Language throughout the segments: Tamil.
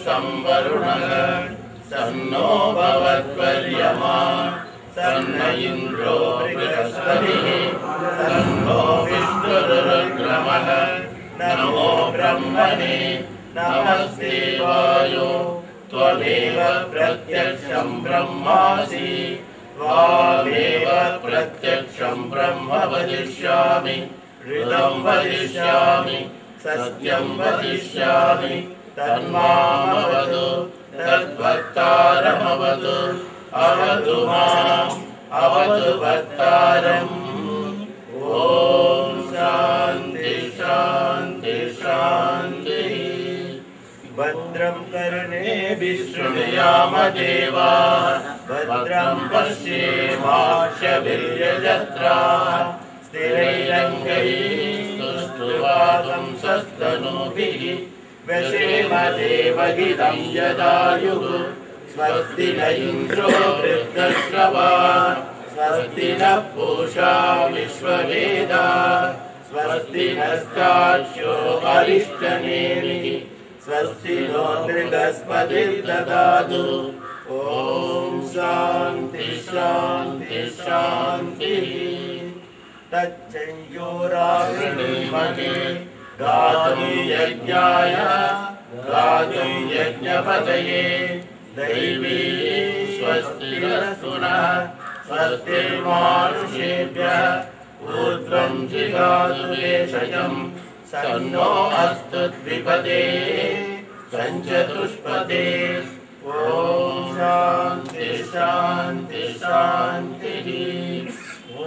संवरुणः सन्नो भवत्वर्यमा सन्न इन्द्रो बृहस्पतिः सन्नो विष्णुरुग्रमः नमो ब्रह्मणे नमस्ते वायो त्वमेव प्रत्यक्षं ब्रह्मासि त्वामेव प्रत्यक्षं ब्रह्म वदिष्यामि ऋतं वदिष्यामि सत्यं वदिष्यामि तन्मामवतु तद्भक्तारमवतु अवतु माम् अवतु भक्तारम् ॐ शान्ति शान्ति शान्तिः भद्रं कर्णेभिः शृणुयाम देवाः भद्रं पश्येमाक्षभिर्यजत्राः स्थिरैरङ्गैः सुष्ठुवागंसस्तनूभिः व्यशेम देवहितं यदायुः स्वस्ति न इन्द्रो वृद्धश्रवाः स्वस्ति नः पूषा विश्ववेदाः स्वस्ति नस्तार्क्ष्यो अरिष्टनेमिः स्वस्ति नो बृहस्पतिर्दधातु ॐ शान्ति शान्ति शान्तिः तच्चयोरावृणीमहे गातुं यज्ञाय गातुं यज्ञपतये दैवी स्वस्तिरस्तु नः स्वस्तिर्मानुषेभ्यः ऊर्ध्वं जिगातु वेषजं सन्नो अस्तु द्विपदे सञ्चतुष्पदे ॐ शान्ति शान्ति शान्तिः ॐ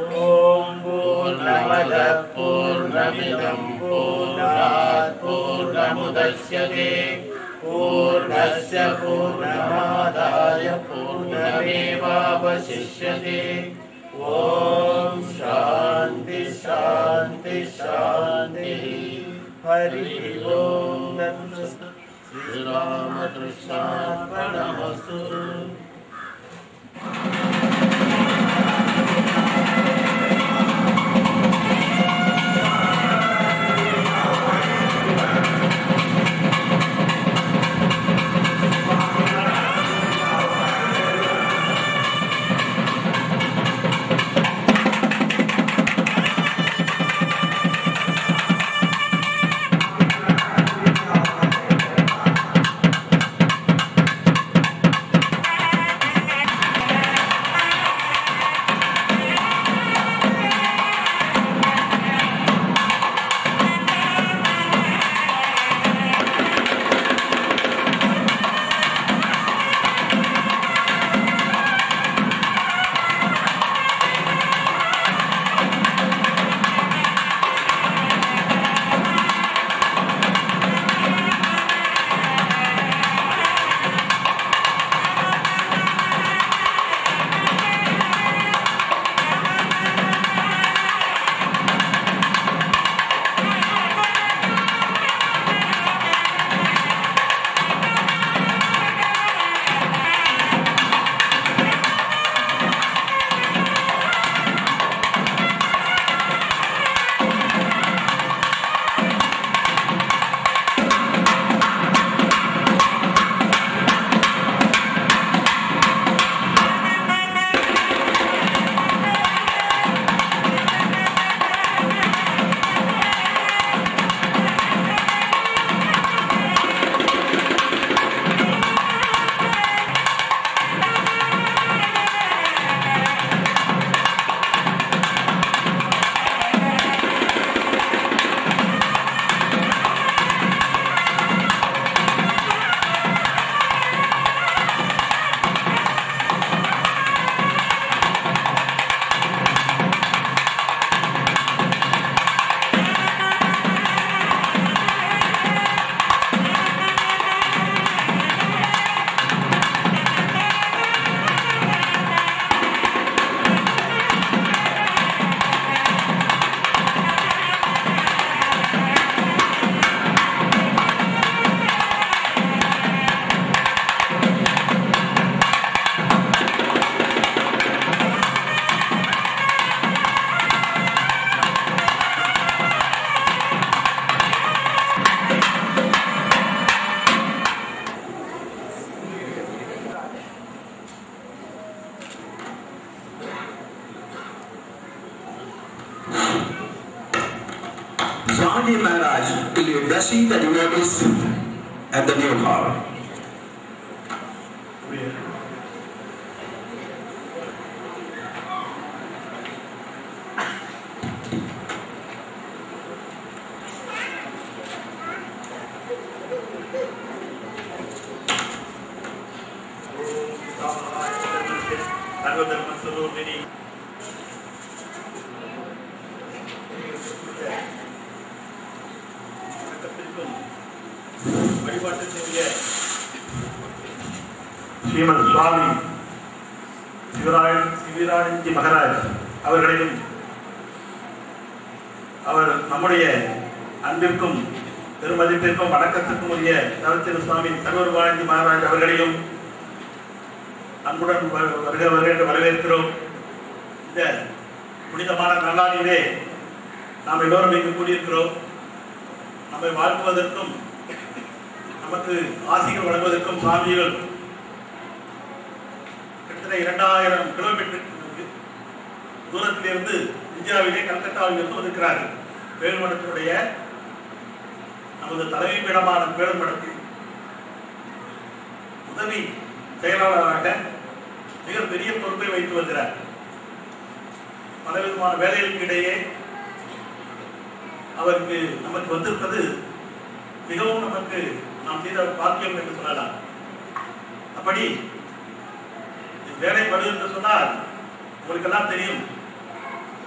पूर्णमदः पूर्णमिदं पूर्णात् पूर्णमुदच्यते पूर्णस्य पूर्णमादाय पूर्णमेवावशिष्यते ॐ शान्ति शान्ति शान्तिः हरिः ॐ श्रीरामकृष्णार्पणमस्तु। Swamiji Maharaj will be blessing the devotees at the new hall. Srimad சுவாமி சிவராஜ்ஜி மகாராஜ் அவர்களையும் அவர் நம்முடைய அன்பிற்கும் பெருமதிப்பிற்கும் வணக்கத்திற்கும் உரிய நவத்திரு சுவாமி சர்வர்வாஜி மகாராஜ் அவர்களையும் அன்புடன் வருக வரவேற்கிறோம். இந்த புனிதமான நல்லாளிலே நாம் எல்லோரும் இங்கு கூடியிருக்கிறோம். நம்மை வாழ்த்துவதற்கும் நமக்கு ஆசிகள் வழங்குவதற்கும் சுவாமிகள் 2000 கிலோமீட்டர் தூரத்திலிருந்து இந்தியாவிலே கல்கத்தாவில் இருந்து வந்திருக்கிறார்கள். வேலுமடத்தினுடைய நமது தலைமை பீடமான வேலுமடத்தில் உதவி செயலாளராக மிகப்பெரிய பொறுப்பை வைத்து வருகிறார். பலவிதமான வேலைகளுக்கு இடையே அவருக்கு நமக்கு வந்திருப்பது மிகவும் நமக்கு நாம் செய்த பாக்கியம் என்று சொல்லலாம். அப்படி வேலை படு என்று சொன்னால் உங்களுக்கு எல்லாம் தெரியும்.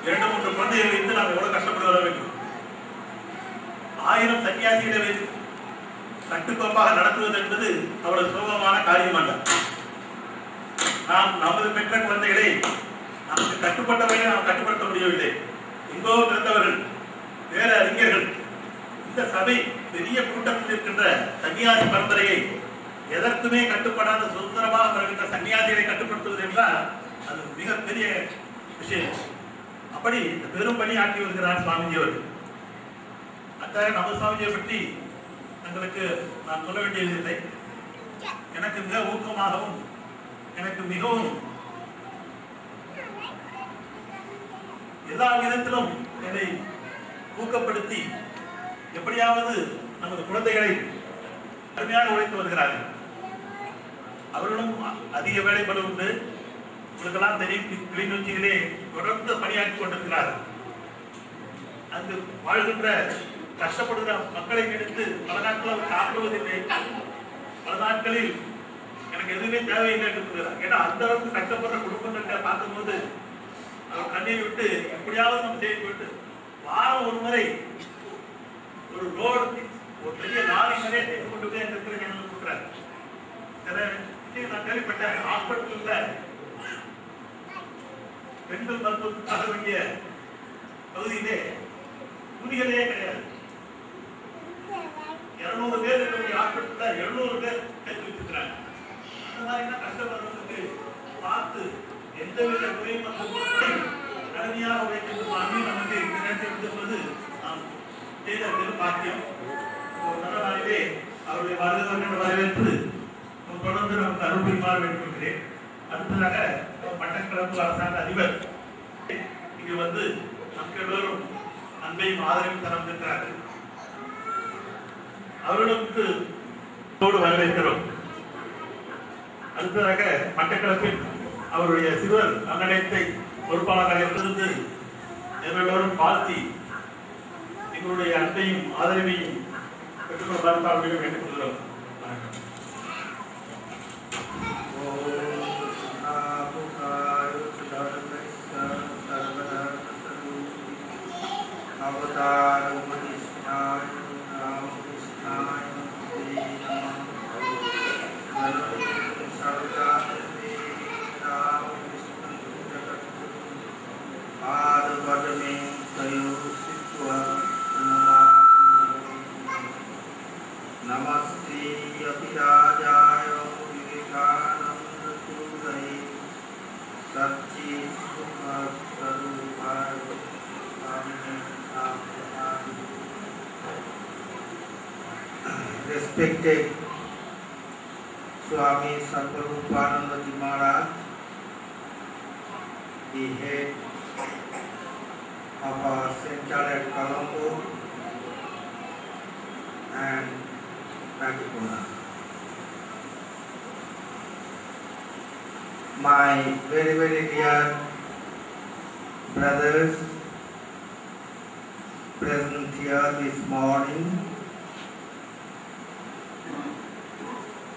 2-3 குழந்தைகளை வைத்து நாம் எவ்வளவு கஷ்டப்பட்டு வர வேண்டும். 1000 சன்னியாசிகளை வைத்து கட்டுக்கோப்பாக நடத்துவது என்பது அவ்வளவு சுலபமான காரியம் அல்ல. நாம் நமது பெற்ற குழந்தைகளை நமக்கு கட்டுப்பட்டவரை நாம் கட்டுப்படுத்த முடியவில்லை. எங்கோ பிறந்தவர்கள், வேற அறிஞர்கள். இந்த சபை பெரிய கூட்டத்தில் இருக்கின்ற சன்னியாசி பரம்பரையை எதற்குமே கட்டுப்படாத சுதந்திரமாக வருகின்ற சன்னியாசிகளை கட்டுப்படுத்துவது என்றால் அது மிகப்பெரிய விஷயம். அப்படி பெரும் பணி ஆற்றி வருகிறார் சுவாமிஜி அவர்கள். அத்தகைய நமது சுவாமிஜியை பற்றி தங்களுக்கு நான் சொல்ல வேண்டியதில்லை. எனக்கு மிக ஊக்கமாகவும் எனக்கு மிகவும் எல்லா விதத்திலும் என்னை ஊக்கப்படுத்தி எப்படியாவது நமது குழந்தைகளை அருமையாக உழைத்து வருகிறார்கள். அவர்களும் அதிக வேலைப்படு உண்டு. உங்களுக்கெல்லாம் தெரியும், கிளிநொச்சியிலே தொடர்ந்து பணியாற்றி கொண்டிருக்கிறார்கள். அங்கு வாழ்கின்ற கஷ்டப்படுகிற மக்களை எடுத்து பல நாட்கள் அவர் சாப்பிடுவதில்லை. பல நாட்களில் எனக்கு எதுவுமே தேவையில்லை என்று சொல்கிறார். ஏன்னா அந்த அளவுக்கு கஷ்டப்படுற குடும்பங்களை பார்க்கும்போது அவர் கண்ணீர் விட்டு எப்படியாவது நம்ம செய்து விட்டு வாரம் ஒரு முறை ஒரு ரோடு ஒரு பெரிய லாரி நிறைய செய்து கொண்டு போய் இருக்கிற ஜனங்கள் கொடுக்குறாரு. நான் கேள்விப்பட்டேன், ஹாஸ்பிட்டல்ல பெண்கள் மருத்துவத்துக்காக வேண்டிய பகுதியிலே துணிகளே கிடையாது. 200 பேர் இருக்கக்கூடிய ஹாஸ்பிட்டல்ல 700 பேர் சேர்த்து வச்சிருக்கிறாங்க. அந்த மாதிரி கஷ்டப்படுறவங்களுக்கு பார்த்து எந்தவித குறையும் கடுமையாக உழைக்கின்ற சுவாமி நமக்கு இந்த நேரத்தில் இருந்திருப்பது நாம் செய்த பெரும் பாக்கியம். ஒரு நல்ல நாளிலே அவருடைய வருகிறவர்கள் வரவேற்று தொடர்ந்து நமக்கு அருள் புரிமாற வேண்டும் என்கிறேன். அடுத்ததாக மட்டக்களப்பு அரசாங்க அதிபர் இங்கு வந்து நமக்கு எல்லோரும் அன்பையும் ஆதரவையும் தந்திருக்கிறார்கள். அவர்களுக்கு வரவேற்கிறோம். அடுத்ததாக மட்டக்களப்பில் அவருடைய சிறுவர் அங்கடத்தை பொறுப்பாளராக இருந்து எல்லோரும் வாழ்த்தி எங்களுடைய அன்பையும் ஆதரவையும் பெற்றுக்கொள்ள வேண்டிக் கொள்கிறோம். Respected Swami Sarvarupananda Ji Maharaj, the head of our center at Colombo and Patikona. My very, very dear brothers present here this morning,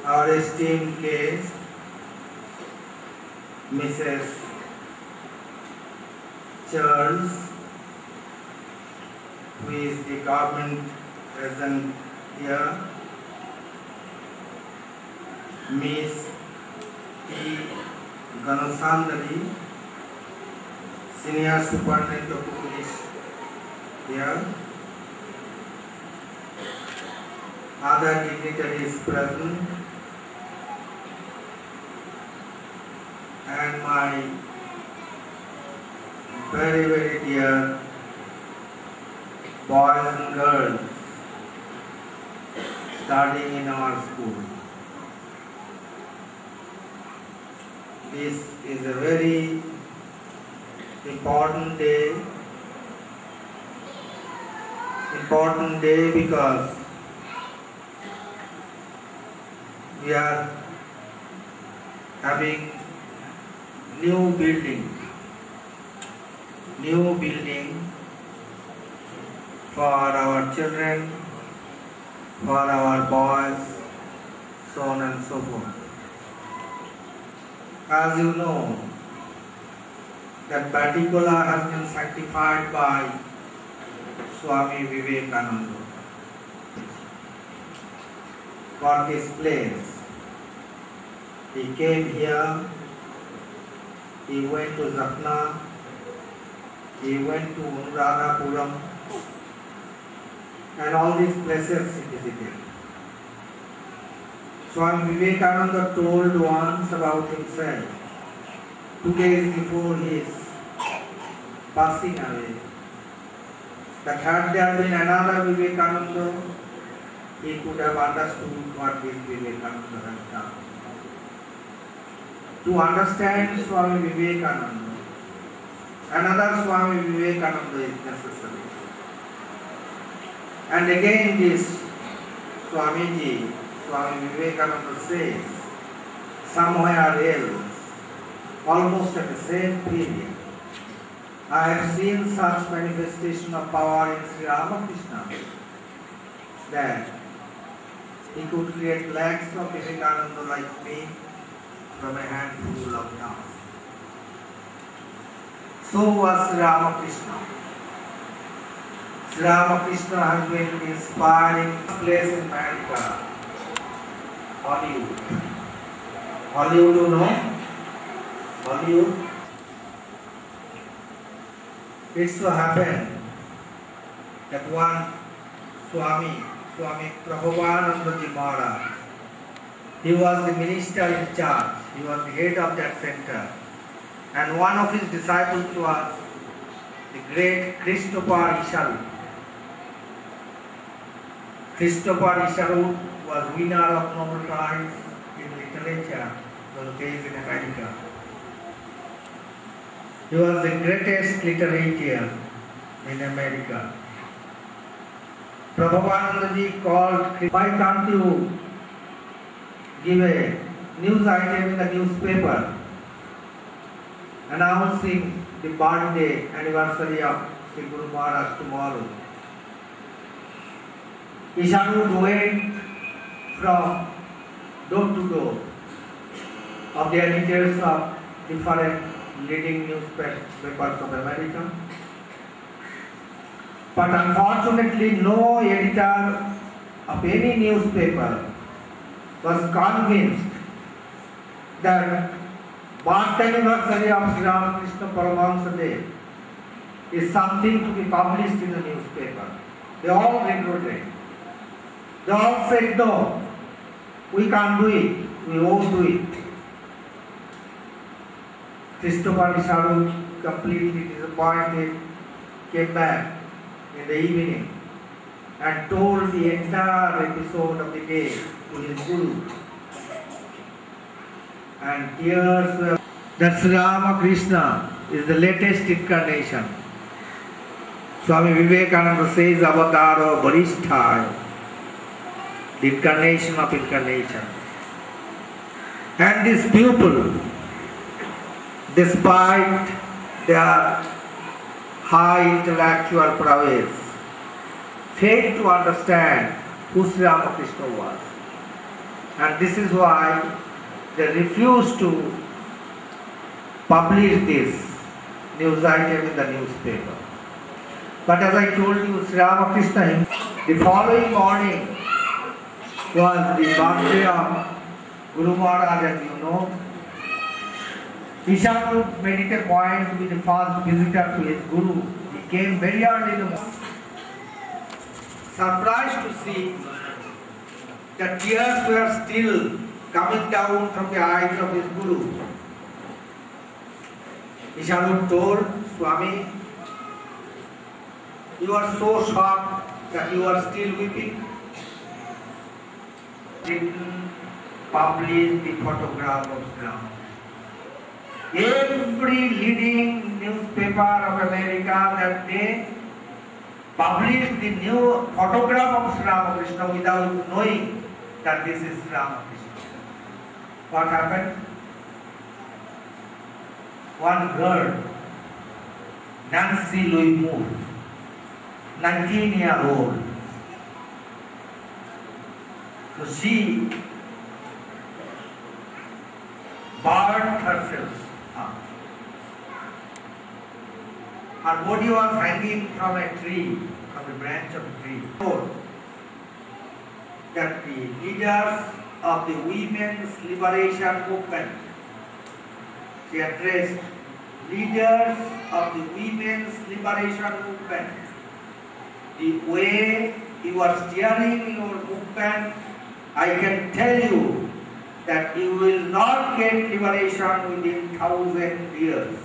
our esteemed guest, Mrs. Charles, who is the government present here, Miss T. Ganasandari, Senior Superintendent of Police here, other dignitaries present, and my very, very dear boys and girls studying in our school. This is a very important day because we are having new building for our children, for our boys, so on and so forth. As you know, that Patikola has been sanctified by Swami Vivekananda for this place. He came here, he went to Jaffna, he went to Anuradhapuram, and all these places he visited. Swami Vivekananda told once about himself, 2 days before his passing away, that had there been another Vivekananda, he could have understood what this Vivekananda has done. To understand Swami Vivekananda, another Swami Vivekananda is necessary. And again this Swamiji, Swami Vivekananda says, somewhere else, almost at the same period, I have seen such manifestation of power in Sri Ramakrishna that he could create lakhs of Vivekananda like me from a handful of nuts. So was Sri Ramakrishna. Sri Ramakrishna has been inspiring place in America, Hollywood. Hollywood, you know? Hollywood. It so happened that one Swami Prabhupada Maharaj, he was the minister in charge, he was the head of that center, and one of his disciples was the great Christopher Isharu. Christopher Isharu was winner of Nobel Prize in literature those days in America. He was the greatest literarian in America. Prabhupada called, why can't you give a news item in the newspaper announcing the birthday anniversary of Sri Guru Maharaj tomorrow? Isharu went from door to door of the editors of different leading newspapers of America. But unfortunately, no editor of any newspaper was convinced that birth anniversary of Sri Ramakrishna Paramahansa Day is something to be published in the newspaper. They all regretted. They all said, no, we can't do it, we won't do it. Christopher Isharu, completely disappointed, came back in the evening and told the entire episode of the day to his Guru. And tears were that Sri Ramakrishna is the latest incarnation. Swami Vivekananda says Avataro Varishthaya, the incarnation of incarnation. And these people, despite their high intellectual prowess, failed to understand who Sri Ramakrishna was. And this is why they refused to publish this news item in the newspaper. But as I told you, Sri Ramakrishna, the following morning was the birthday of Guru Maharaj, as you know. Ishaku made it a point to be the first visitor to his Guru. He came very early in the morning. Surprised to see that tears were still coming down from the eyes of his Guru. Ishaku told Swami, "You are so shocked that you are still weeping." Didn't publish the photograph of Sri Rama. Every leading newspaper of America that day published the new photograph of Sri Ramakrishna without knowing that this is Sri Ramakrishna. What happened? One girl, Nancy Louis Moore, 19-year-old. So she burned herself up. Her body was hanging from a tree, from the branch of a tree. That the leaders of the women's liberation movement, she addressed leaders of the women's liberation movement, the way you are steering your movement, I can tell you that you will not get liberation within 1,000 years.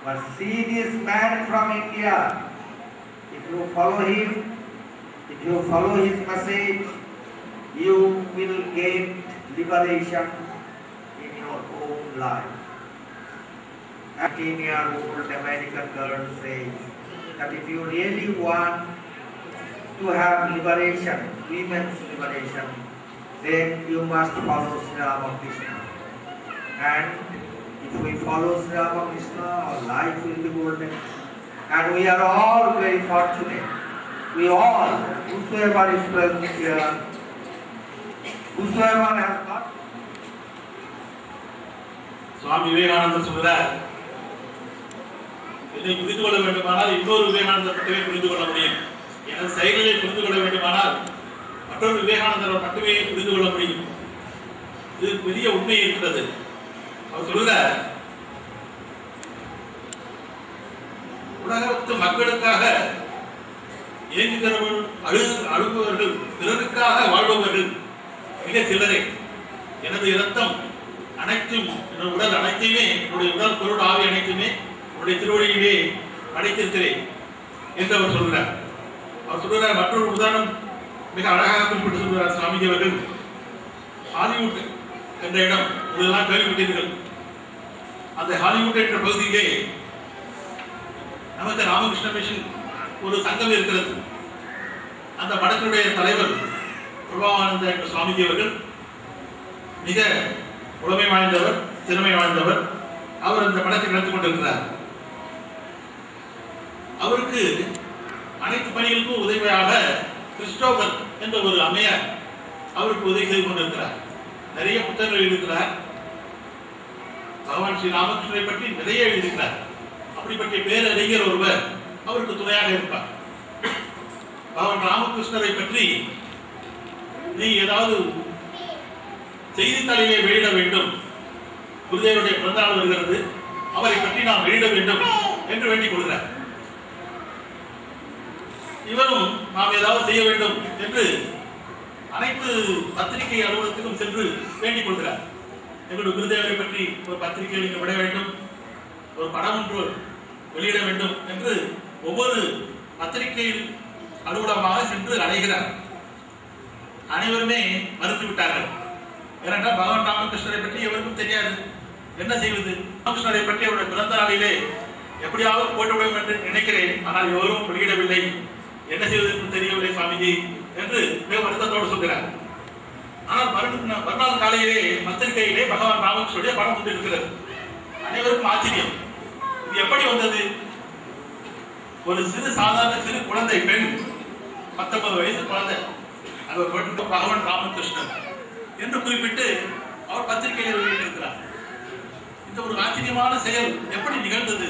But see this man from India, if you follow him, if you follow his message, you will get liberation in your own life. A 10-year-old American girl says that if you really want to have liberation, women's liberation, then you must follow Sri Ramakrishna. And if we follow Sri Ramakrishna, our life will be golden. And we are all very fortunate. We all, whosoever is present here, whosoever has got. சுவாமி விவேகானந்தர் சொல்றார், என்னை புரிந்து கொள்ள வேண்டுமானால் இன்னொரு விவேகானந்தர் மட்டுமே புரிந்து கொள்ள முடியும். எனது செயல்களை புரிந்து கொள்ள வேண்டுமானால் மற்றொரு விவேகானந்தர் மட்டுமே புரிந்து கொள்ள முடியும். இது பெரிய உண்மை இருக்கிறது. அவர் சொல்றார், உலகத்து மக்களுக்காக இயங்குகிறவர்கள், அழுபவர்கள், பிறருக்காக வாழ்பவர்கள் மிக சிலரே. எனது இரத்தம் அனைத்தும், என்னுடைய உடல் அனைத்தையுமே, என்னுடைய உடல் பொருள் ஆவி அனைத்துமே என்னுடைய திருவடியிலே அடைத்திருக்கிறேன் என்று அவர் சொல்கிறார். அவர் சொல்கிறார், மற்றொரு உதாரணம் மிக அழகாக குறிப்பிட்டு சொல்கிறார் சுவாமிஜி அவர்கள். ஹாலிவுட் என்ற இடம் இதெல்லாம் கேள்விப்பட்டீர்கள். அந்த ஹாலிவுட் என்ற பகுதியிலே நமக்கு ராமகிருஷ்ண மிஷன் ஒரு சங்கம் இருக்கிறது. அந்த மடத்தினுடைய தலைவர் பிரபாவானந்த என்ற சுவாமிஜி அவர்கள் மிக புலமை வாய்ந்தவர், திறமை வாய்ந்தவர். அவர் அந்த மடத்தை நடத்தி கொண்டிருக்கிறார். அவருக்கு அனைத்து பணிகளுக்கும் உதவியாக கிறிஸ்டோபர் என்ற ஒரு அம்மையார் அவருக்கு உதவி செய்து கொண்டிருக்கிறார். நிறைய புத்தகங்கள் எழுதியிருக்கிறார். பகவான் ஸ்ரீ ராமகிருஷ்ணரை பற்றி நிறைய எழுதியிருக்கிறார். அப்படிப்பட்ட பேரறிஞர் ஒருவர் அவருக்கு துணையாக இருப்பார். பகவான் ராமகிருஷ்ணரை பற்றி நீ ஏதாவது செய்தித்தாளிலே வெளியிட வேண்டும், குருதேவருடைய பிறந்தநாள் வருகிறது, அவரை பற்றி நாம் வெளியிட வேண்டும் என்று வேண்டிக் கொள்கிறார். இவரும் நாம் ஏதாவது செய்ய வேண்டும் என்று அனைத்து பத்திரிகை அலுவலகத்துக்கும் சென்று வேண்டிக் கொள்கிறார். எங்களுடைய குருதேவரை பற்றி ஒரு பத்திரிகை விட வேண்டும், ஒரு படம் ஒன்று வெளியிட வேண்டும் என்று ஒவ்வொரு பத்திரிகை அலுவலகமாக சென்று அடைகிறார். அனைவருமே மறுத்து விட்டார்கள். ஏனென்றால் பகவான் ராமகிருஷ்ணரை பற்றி எவருக்கும் தெரியாது. என்ன செய்வது? ராமகிருஷ்ணரை பற்றி அவருடைய பிறந்த நாளிலே எப்படியாவது போட்டுவிடும் என்று நினைக்கிறேன். ஆனால் எவரும் வெளியிடவில்லை. என்ன செய்வது என்று தெரியவில்லை சுவாமிஜி என்று மிக வருத்தத்தோடு சொல்கிறார். ஆனால் மறுநாள் காலையிலே பத்திரிகையிலே பகவான் ராமகிருஷ்ணனுடைய படம் வந்து இருக்கிறது. அனைவருக்கும் ஆச்சரியம். இது எப்படி வந்தது? ஒரு சாதாரண சிறு குழந்தை பெண், 19 வயசு குழந்தை, அவர் பகவான் ராமகிருஷ்ணன் என்று குறிப்பிட்டு அவர் பத்திரிகையில் வெளியிட்டிருக்கிறார். இந்த ஒரு ஆச்சரியமான செயல் எப்படி நிகழ்ந்தது?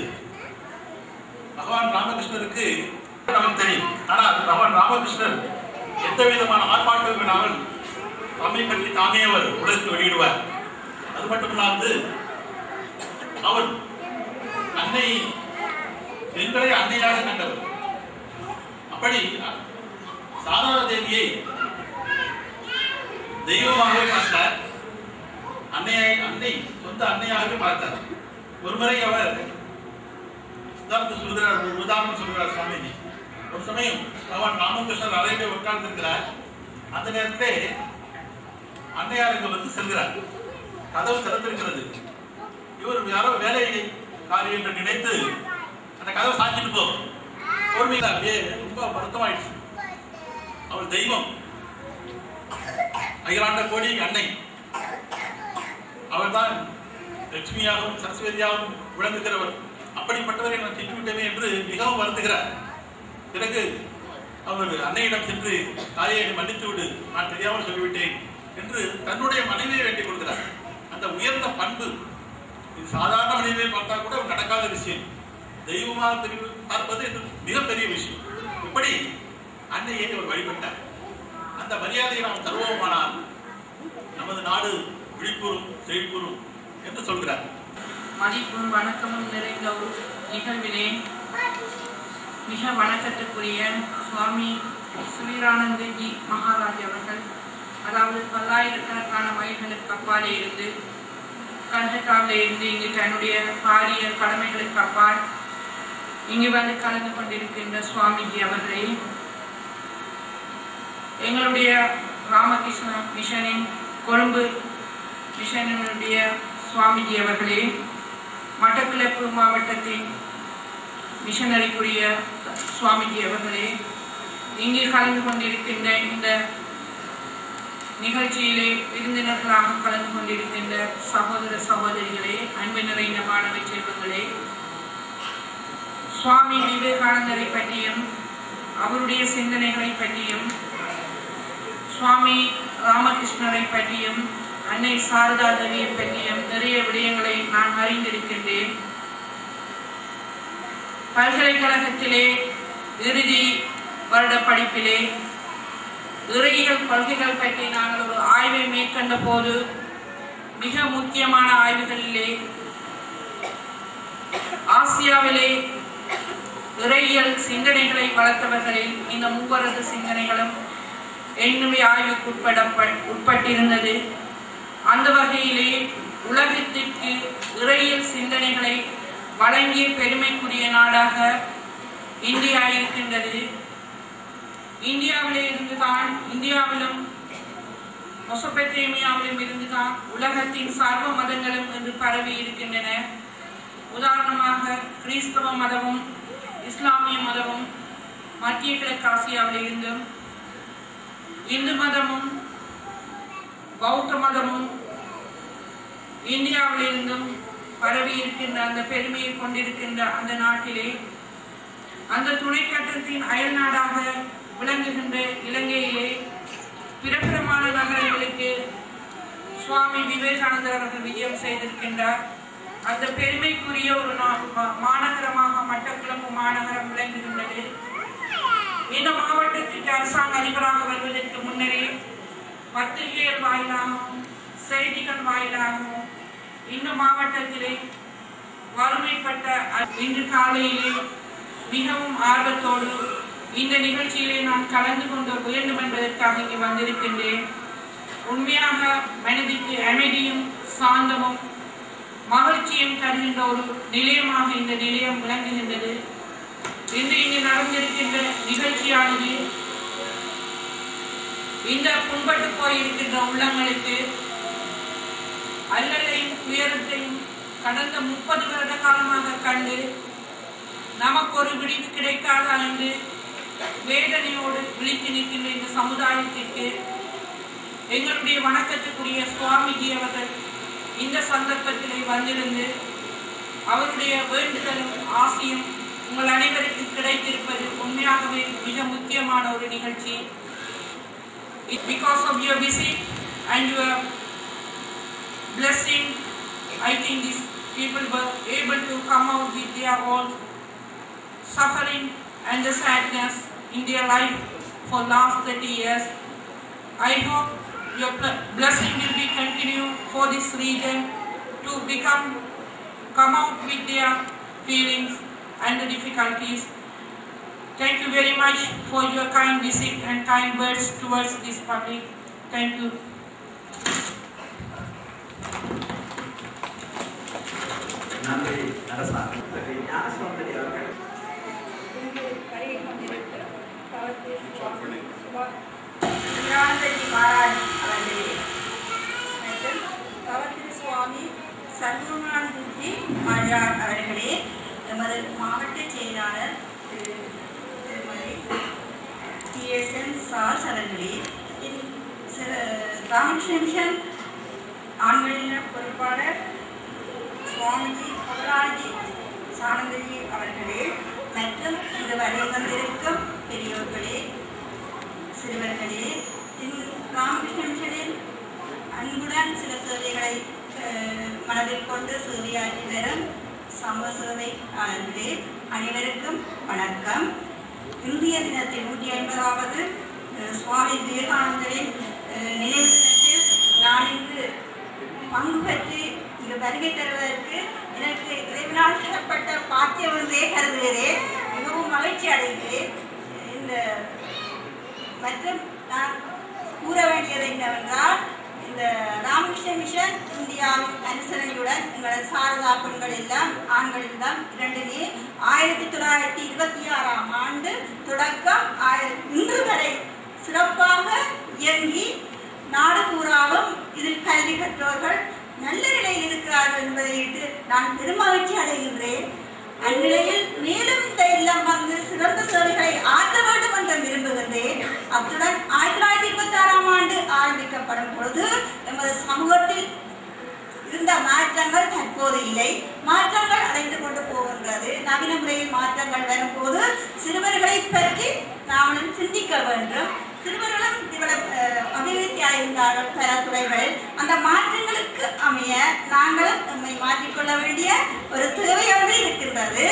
பகவான் ராமகிருஷ்ணருக்கு நமக்கு தெரியும். ஆனால் பகவான் ராமகிருஷ்ணன் எந்த விதமான ஆர்ப்பாட்டம் இல்லாமல் தம்மை பற்றி தாமே அவர் உலகத்தில் வெளியிடுவார். அது மட்டுமில்லாது அவர் அன்னை பெண்களை அன்னையாக கண்டவர். அப்படி சாதாரண தேவியை தெய்வமாகவே பார்த்தார். அன்னை சொந்த அன்னையாகவே பார்த்தார். ஒருமுறை அவர் உதாரணம் சொல்கிறார் சுவாமிஜி. ஒரு சமயம் பகவான் ராமகிருஷ்ணர் அறையிலே உட்கார்ந்திருக்கிறார். அந்த நேரத்திலே அன்னையாருக்கு வந்து செல்கிறார். கதவு திறந்திருக்கிறது. இவர் யாரோ வேலைக்காரி என்று நினைத்து அந்த கதவை சாத்திட்டு போகும். பொறுமையில அப்படியே ரொம்ப வருத்தமாயிடுச்சு. அவர் தெய்வம், அகிலாண்ட கோடி அன்னை. அவர்தான் லட்சுமியாகவும் சரஸ்வதியாகவும் விளங்குகிறவர். அப்படிப்பட்டவரை நான் திட்டுவிட்டேனே என்று மிகவும் வருந்துகிறார். பிறகு அவர் அன்னையிடம் சென்று தாயை மன்னித்து விடு, நான் தெரியாமல் சொல்லிவிட்டேன் என்று தன்னுடைய மனைவியை வேண்டிக் கொள்கிறார். அந்த உயர்ந்த பண்பு இது சாதாரண மனிதனை பார்த்தா கூட நடக்காத விஷயம். தெய்வமாக பார்ப்பது மிகப்பெரிய விஷயம். இப்படி அன்னையை அவர் வழிபட்டார். அந்த மரியாதையை நாம் தருவோமானால் நமது நாடு விழிப்புறும் செழிப்புறும் என்று சொல்கிறார். மதிப்பும் வணக்கமும் நிறைந்த ஒரு நிகழ்விலே மிக வணக்கத்துக்குரிய சுவாமி சுவீரானந்தஜி மகாராஜ் அவர்கள், அதாவது பல்லாயிரக்கணக்கான மைல்களுக்கு அப்பாலே இருந்து கல்கத்தாவில் இருந்து இங்கு தன்னுடைய பாரிய கடமைகளுக்கு அப்பால் இங்கு வந்து கலந்து கொண்டிருக்கின்ற சுவாமிஜி அவர்களே, எங்களுடைய ராமகிருஷ்ண மிஷனின் கொழும்பு மிஷனுடைய சுவாமிஜி அவர்களே, மட்டக்களப்பு மாவட்டத்தின் மிஷனரிக்குரிய சுவாமிஜி அவர்களே, இங்கு கலந்து கொண்டிருக்கின்ற இந்த நிகழ்ச்சியிலே விருந்தினர்களாக கலந்து கொண்டிருக்கின்ற சகோதர சகோதரிகளே, அன்பு நிறைந்த மாணவ செல்வங்களே, சுவாமி விவேகானந்தரை பற்றியும் அவருடைய சிந்தனைகளை பற்றியும் சுவாமி ராமகிருஷ்ணரை பற்றியும் அன்னை சாரதா தேவியை பற்றியும் நிறைய விடயங்களை நான் அறிந்திருக்கின்றேன். பல்கலைக்கழகத்திலே இறுதி வருட படிப்பிலே இறையியல் கொள்கைகள் பற்றி நாங்கள் ஒரு ஆய்வை மேற்கொண்ட போது மிக முக்கியமான ஆய்வுகளிலே ஆசியாவிலே இறையியல் சிந்தனைகளை வளர்த்தவர்களில் இந்த மூவரது சிந்தனைகளும் என்னுடைய ஆய்வுக்கு உட்பட்டிருந்தது. அந்த வகையிலே உலகத்திற்கு இறையியல் சிந்தனைகளை வழங்கிய பெருமைக்குரிய நாடாக இந்தியா இருக்கின்றது. இந்தியாவிலும் மெசொப்பொத்தேமியாவிலும் இருந்துதான் உலகத்தின் சர்வ மதங்களும் என்று பரவி இருக்கின்றன. உதாரணமாக கிறிஸ்தவ மதமும் இஸ்லாமிய மதமும் மத்திய கிழக்கு ஆசியாவில் இருந்தும், இந்து மதமும் பௌத்த மதமும் இந்தியாவில் இருந்தும் பரவி இருக்கின்ற அந்த பெருமையை கொண்டிருக்கின்ற அந்த நாட்டிலே அந்த துணைக்கட்டத்தின் அயல் நாடாக விளங்குகின்ற இலங்கையிலே பிரபலமான நகரங்களுக்கு சுவாமி விவேகானந்தர் அவர்கள் விஜயம் செய்திருக்கின்றார். அந்த பெருமைக்குரிய ஒரு மாநகரமாக மட்டக்களப்பு மாநகரம் விளங்குகின்றது. இந்த மாவட்டத்திற்கு அரசாங்க அதிபராக வருவதற்கு முன்னரே பத்திரிகைகள் வாயிலாகவும் செய்திகள் வாயிலாகவும் இந்த மாவட்டத்திலே வறுமைப்பட்ட இன்று காலையிலே மிகவும் ஆர்வத்தோடு இந்த நிகழ்ச்சியிலே நான் கலந்து கொண்டு வேண்டும் என்பதற்காக இங்கு வந்திருக்கின்றேன். உண்மையாக மனதிற்கு அமைதியும் சாந்தமும் மகிழ்ச்சியும் தருகின்ற ஒரு நிலையமாக இந்த நிலையம் விளங்குகின்றது. இன்று இங்கு நடந்திருக்கின்ற நிகழ்ச்சியானது இந்த புண்பட்டு போயிருக்கின்ற உள்ளங்களுக்கு அல்லலையும் துயரத்தையும் கடந்த 30 வருட காலமாக கண்டு நமக்கு ஒரு விடிவு கிடைக்காதா என்று வேதனையோடு விழித்து நிற்கின்ற இந்த சமுதாயத்திற்கு எங்களுடைய வணக்கத்துக்குரிய சுவாமிஜி அவர்கள் இந்த சந்தர்ப்பத்திலே வந்திருந்து அவருடைய வேண்டுதலும் ஆசையும் உங்கள் அனைவருக்கும் கிடைத்திருப்பது உண்மையாகவே மிக முக்கியமான ஒரு நிகழ்ச்சி. Because of your visit and your blessing, I think these people were able to come out with their own suffering and the sadness in their life for last 30 years. I hope your blessing will be continued for this region to come out with their feelings and the difficulties. Thank you very much for your kind visit and kind words towards this public. Thank you. நன்றி அரசாங்கம். ஞானசுந்தரி அவர்கள் மகாராஜ் அவர்களே மற்றும் பவத்திரு சுவாமி சர்வமானந்தி மகாராஜ் அவர்களே, எமது மாவட்ட செயலாளர் திருமதி TSN சார்ஸ் அவர்களே, ராமகிருஷ்ண மிஷன் ஆண்களின பொறுப்பாளர் சுவாமிஜி பவராஜி சானந்தரி அவர்களே மற்றும் இந்த வரை வந்திருக்கும் பெரியோர்களே, சிறுவர்களே, ராமகிருஷ்ண மிஷனில் அன்புடன் சில சேவைகளை மனதில் கொண்டு சேவையாற்றி வரும் சமூக சேவையாளர்களே, அனைவருக்கும் வணக்கம். இந்திய தினத்தில் 150வது சுவாமி விவேகானந்தரின் நினைவு தினத்தில் நான் இங்கு பங்கு பெற்று இங்கு வருகை தருவதற்கு எனக்கு இறைவனால் தரப்பட்ட பாக்கியம் ஒன்றே கருதுகிறேன். மிகவும் மகிழ்ச்சி அடைகிறேன். மற்றும் நான் கூற வேண்டியது என்னவென்றால், இந்த ராமகிருஷ்ண மிஷன் இந்தியாவின் அனுசரணையுடன் எங்களது சாரதா பெண்கள் எல்லாம் ஆண்கள் எல்லாம் இரண்டுமே 1926ஆம் ஆண்டு தொடக்கம் இன்று வரை சிறப்பாக இயங்கி நாடு பூராவும் இதில் கல்வி கற்றோர்கள் நல்ல நிலையில் இருக்கிறார்கள் என்பதையிட்டு நான் பெருமகிழ்ச்சி அடைகின்றேன். அந்நிலையில் மேலும் இந்த இல்லம் வந்து சிறந்த சேவைகளை ஆற்ற வேண்டும் என்று விரும்புகின்றேன். அத்துடன் 1926ஆம் ஆண்டு ஆரம்பிக்கப்படும் பொழுது எமது சமூகத்தில் இருந்த மாற்றங்கள் தற்போது இல்லை, மாற்றங்கள் அடைந்து கொண்டு போகின்றது. நவீன முறையில் மாற்றங்கள் வரும்போது சிறுவர்களை பற்றி நாமளும் சிந்திக்க வேண்டும். சிறுவர்களும் அபிவிருத்தி அடைந்தார்கள் பல துறைகளில். அந்த மாற்றங்களுக்கு அமைய நாங்கள் நம்மை மாற்றிக்கொள்ள வேண்டிய ஒரு தேவையோடு இருக்கின்றது.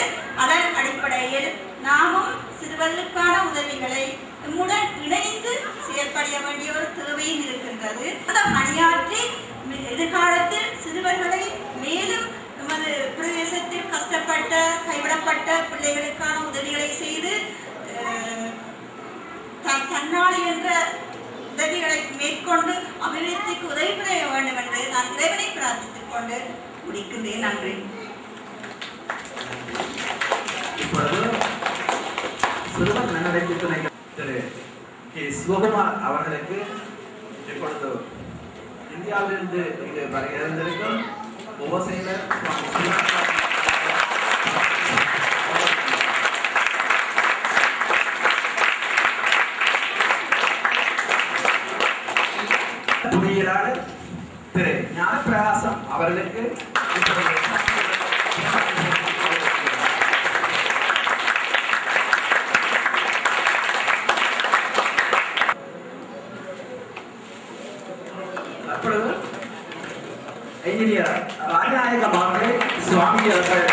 அதன் அடிப்படையில் நாமும் சிறுவர்களுக்கான உதவிகளை நம்முடன் இணைந்து செயற்பட வேண்டிய ஒரு தேவையும் இருக்கின்றது. அந்த பணியாற்றி எதிர்காலத்தில் சிறுவர்களை மேலும் நமது பிரதேசத்தில் கஷ்டப்பட்ட கைவிடப்பட்ட பிள்ளைகளுக்கான உதவிகளை செய்து தன்னாளி என்ற உதவிகளை மேற்கொண்டு அபிவிருத்திக்கு உதவி புரிய வேண்டும் என்று நான் இறைவனை பிரார்த்தித்துக் கொண்டு முடிக்கின்றேன். நன்றி. இப்பொழுது சிறுவர் நன்னடத்தை துணை திரு கே சிவகுமார் அவர்களுக்கு இப்பொழுது இந்தியாவிலிருந்து இங்கு வருகின்றிருக்கும் உபசெயலர் துணையியலாளர் திரு ஞானப்பிரகாசம் அவர்களுக்கு அப்பொழுது என்ஜினியர் ராஜநாயகம் அவர்கள் சுவாமி அவர்கள்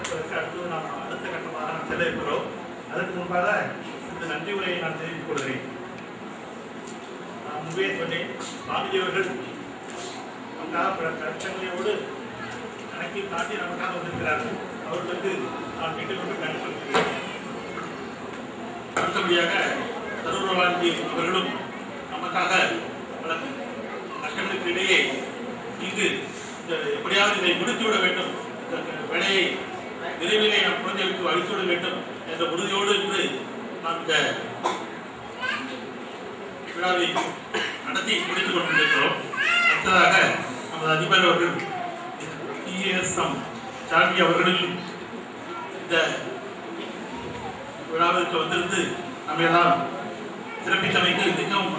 அடுத்த கட்டமாக செல்ல இருக்கிறோம். அதற்கு முன்பாக இந்த நன்றி உரையை நான் தெரிவித்துக் கொள்கிறேன். நான் முன்பே சொன்னேன், சுவாமிஜி அவர்கள் நமக்காக கஷ்டங்களையோடு கணக்கில் காட்டி நமக்காக வந்திருக்கிறார்கள். அவர்களுக்கு நான் கேட்டுக்கொண்டு கண்டுகொள்கிறேன். அடுத்தபடியாக சரூரவாஞ்சி அவர்களும் நமக்காக பல கஷ்டங்களுக்கு இடையே இங்கு எப்படியாவது இதை முடித்துவிட வேண்டும், வேலையை விரைவிலே நம் குழந்தைகளுக்கு அளித்துவிட வேண்டும் என்ற உறுதியோடு இன்று நாம் இந்த விழாவை நடத்தி முடித்துக் கொண்டிருக்கிறோம். அடுத்ததாக நமது அதிபர் அவர்கள் TSM சார்பி அவர்களும் இந்த விழாவிற்கு வந்திருந்து நம்ம எல்லாம் சிறப்பித்தமைக்கு மிகவும்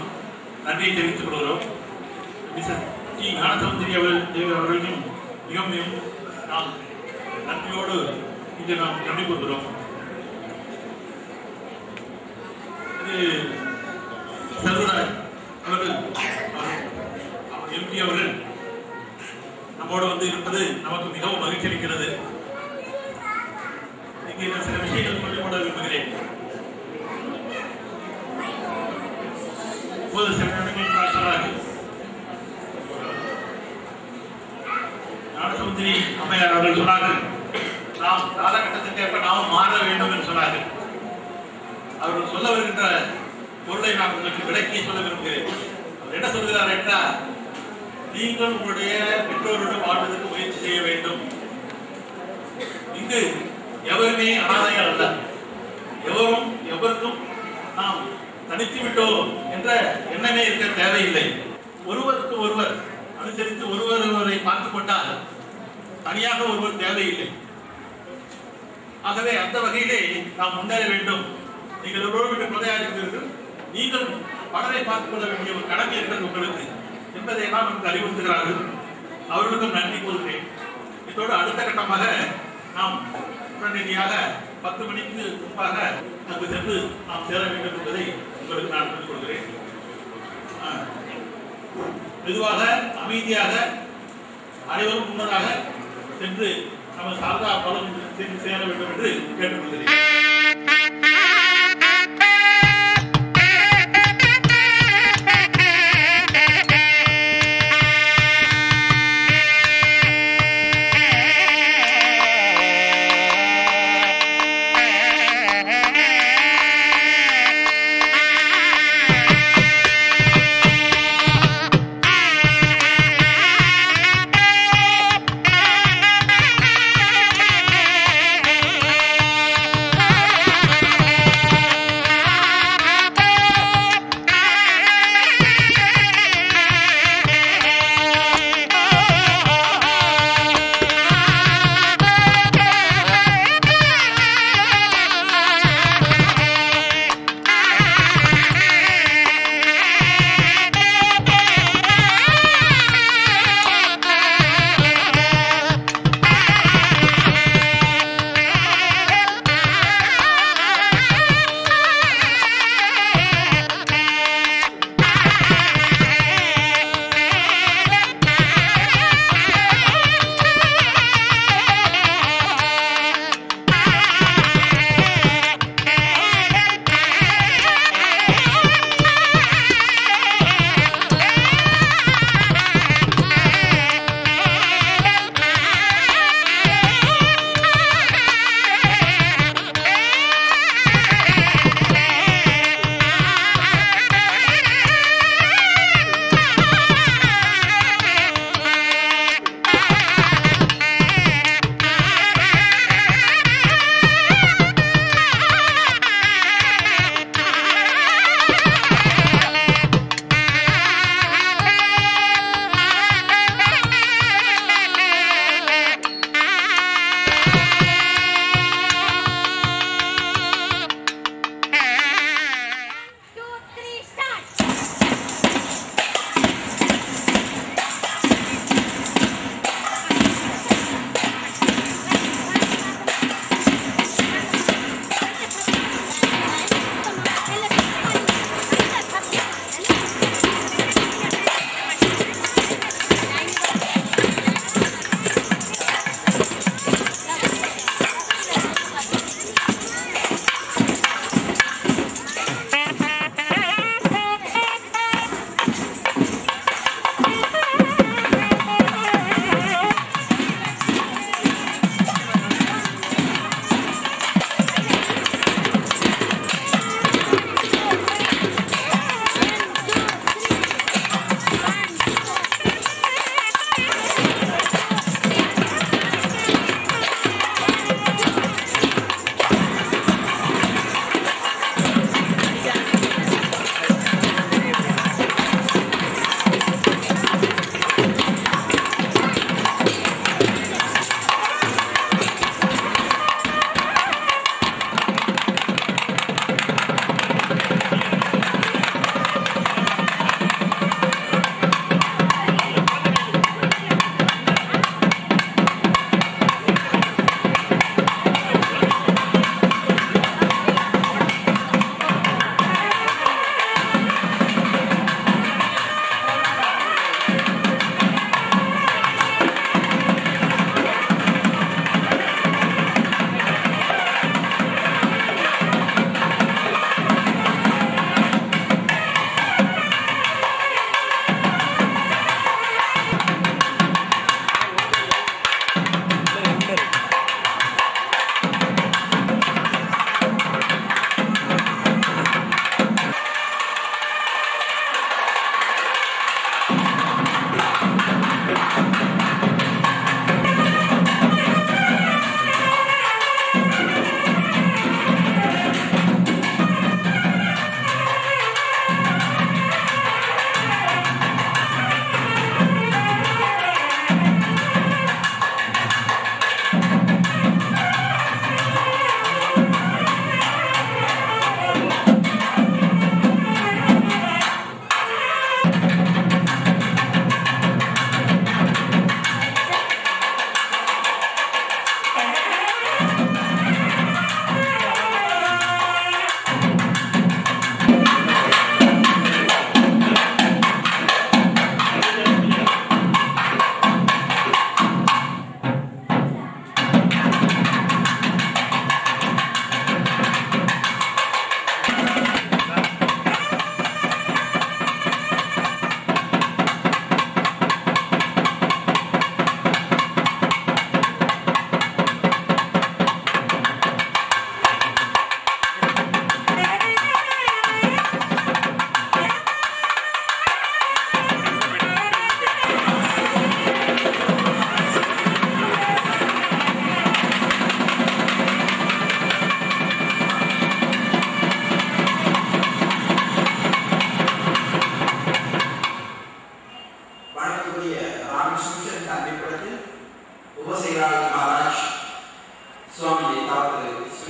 நன்றியை தெரிவித்துக் கொள்கிறோம். மிஸ்டர் டி ஞானசமுத்திரி அவர்களையும் மிகவும் நாம் நன்றியோடு இங்கு நாம் நன்றி கூறுகிறோம். இது செல்வராஜ் அவர்கள் எம்பி அவர்கள் நம்மோடு வந்து இருப்பது நமக்கு மிகவும் மகிழ்ச்சி அளிக்கிறது. இங்கே நான் சில விஷயங்கள் சொல்லிக் கொள்ள விரும்புகிறேன். இப்போது சில இடங்களில் சொன்னார்கள், ஞானசமுத்திரி அம்மையார் அவர்கள் சொன்னார்கள், நாம் காலகட்டத்திற்கு ஏற்ப நாம் மாற வேண்டும் என்று சொன்னார்கள். அவர்கள் சொல்ல வருகின்ற பொருளை நான் உங்களுக்கு விளக்கி சொல்ல விரும்புகிறேன். அவர் என்ன சொல்கிறார் என்றால், நீங்கள் உங்களுடைய பெற்றோருடன் வாழ்வதற்கு முயற்சி செய்ய வேண்டும். இங்கு எவருமே அனாதைகள் அல்ல. எவருக்கும் நாம் தனித்து விட்டோம் என்ற எண்ணமே இருக்க தேவையில்லை. ஒருவருக்கு ஒருவர் அனுசரித்து ஒருவரை பார்த்துக் கொண்டால் தனியாக ஒருவர் தேவையில்லை. ஆகவே அந்த வகையிலே நாம் முன்னேற வேண்டும். நீங்கள் ஒருவரோடு குழந்தையாகிறீர்கள், நீங்கள் பலரை பார்த்துக் கொள்ள வேண்டிய ஒரு கடமை இருக்கிறது உங்களுக்கு என்பதை எல்லாம் நமக்கு அறிவுறுத்துகிறார்கள். அவர்களுக்கும் நன்றி கூறுகிறேன். இதோடு அடுத்த கட்டமாக நாம் உடனடியாக 10 மணிக்கு முன்பாக அங்கு சென்று நாம் சேர வேண்டும் என்பதை உங்களுக்கு நான் சொல்லிக் கொள்கிறேன். மெதுவாக அமைதியாக அனைவரும் முன்னதாக சென்று நம்ம சாரதா பலம் சென்று சேர வேண்டும் என்று கேட்டுக்கொள்கிறேன். Hey!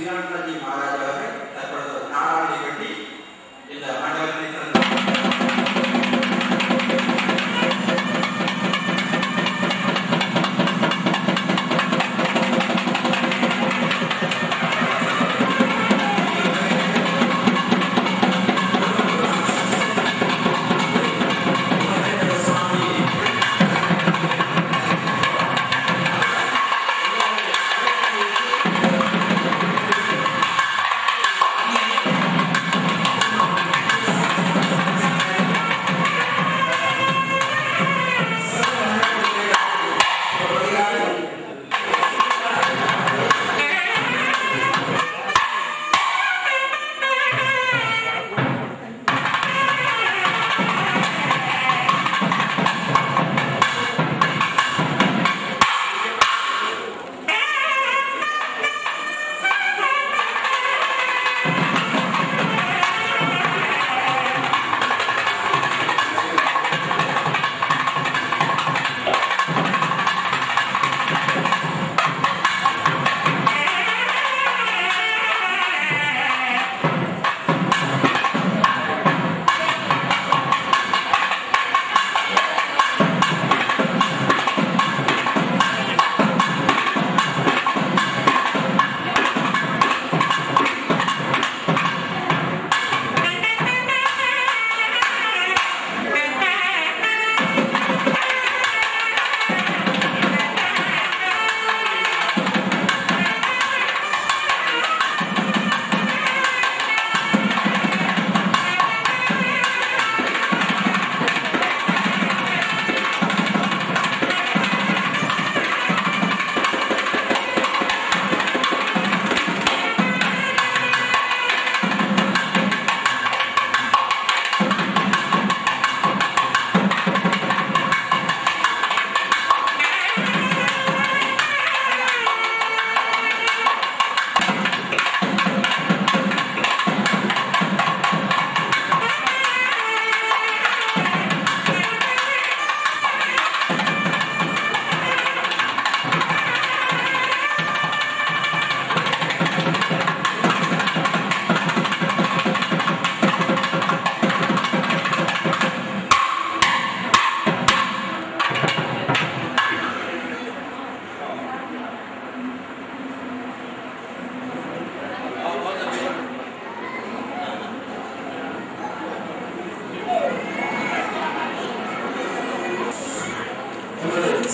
ஸ்ரீராமராஜி மகாராஜ் அவர்கள் தற்பொழுது நாராயணி வெட்டி இந்த மண்டபத்தை